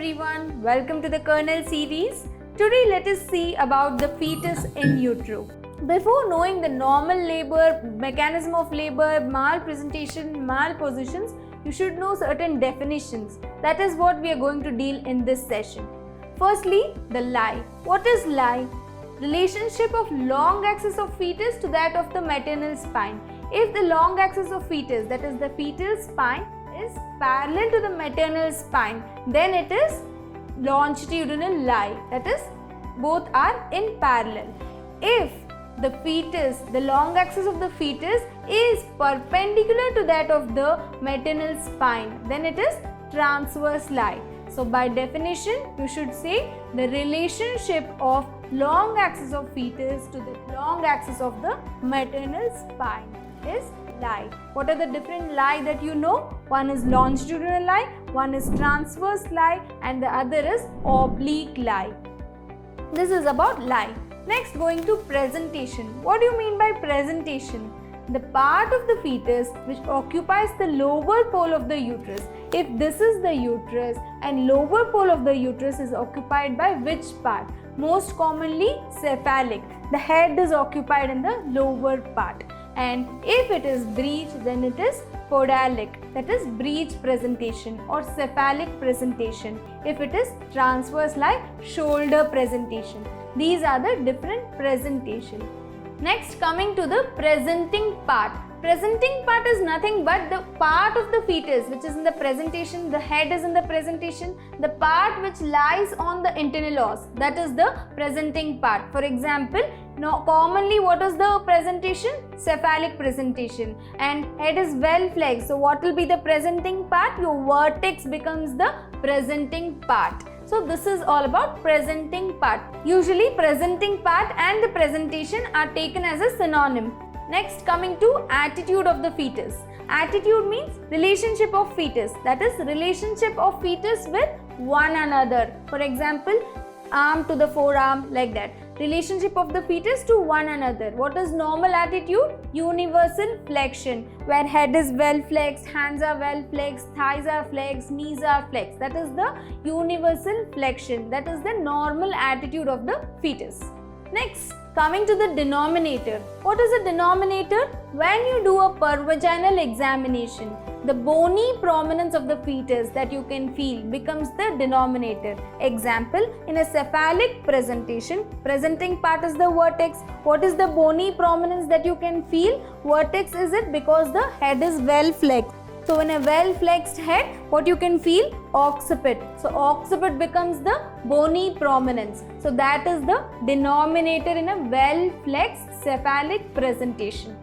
everyone, welcome to the Kernel series. Today let us see about the fetus in utero. Before knowing the normal labor, mechanism of labor, malpresentation, malpositions, you should know certain definitions. That is what we are going to deal in this session. Firstly, the lie. What is lie? Relationship of long axis of fetus to that of the maternal spine. If the long axis of fetus, that is the fetal spine, is parallel to the maternal spine, then it is longitudinal lie. That is, both are in parallel. If the fetus, the long axis of the fetus is perpendicular to that of the maternal spine, then it is transverse lie. So by definition, you should say the relationship of long axis of fetus to the long axis of the maternal spine is lie. What are the different lie that you know? One is longitudinal lie, one is transverse lie, and the other is oblique lie. This is about lie. Next, going to presentation. What do you mean by presentation? The part of the fetus which occupies the lower pole of the uterus. If this is the uterus and lower pole of the uterus is occupied by which part? Most commonly cephalic. The head is occupied in the lower part. And if it is breech, then it is podalic, that is breech presentation or cephalic presentation. If it is transverse lie, shoulder presentation. These are the different presentation. Next, coming to the presenting part. Presenting part is nothing but the part of the fetus which is in the presentation, the head is in the presentation, the part which lies on the internal os, that is the presenting part. For example, commonly what is the presentation? Cephalic presentation, and head is well flexed. So what will be the presenting part? Your vertex becomes the presenting part. So this is all about presenting part. Usually presenting part and the presentation are taken as a synonym. Next, coming to attitude of the fetus. Attitude means relationship of fetus, that is relationship of fetus with one another. For example, arm to the forearm, like that. Relationship of the fetus to one another. What is normal attitude? Universal flexion, where head is well flexed, hands are well flexed, thighs are flexed, knees are flexed. That is the universal flexion. That is the normal attitude of the fetus. Next, coming to the denominator. What is a denominator? When you do a pervaginal examination, the bony prominence of the fetus that you can feel becomes the denominator. Example, in a cephalic presentation, presenting part is the vertex. What is the bony prominence that you can feel? Vertex is it because the head is well flexed. So in a well flexed head, what you can feel? Occiput. So occiput becomes the bony prominence. So that is the denominator in a well flexed cephalic presentation.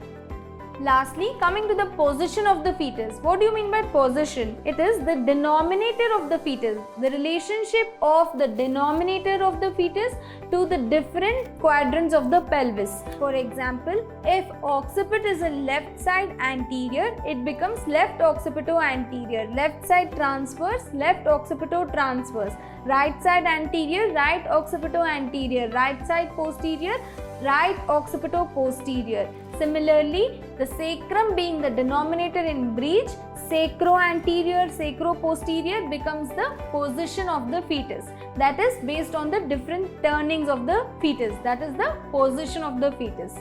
Lastly, coming to the position of the fetus. What do you mean by position? It is the denominator of the fetus, the relationship of the denominator of the fetus to the different quadrants of the pelvis. For example, if occiput is a left side anterior, it becomes left occipito-anterior, left side transverse, left occipito-transverse, right side anterior, right occipito-anterior, right side posterior, right occipito-posterior. Similarly, the sacrum being the denominator in breech, sacro-anterior, sacro-posterior becomes the position of the fetus. That is based on the different turnings of the fetus. That is the position of the fetus.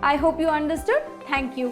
I hope you understood. Thank you.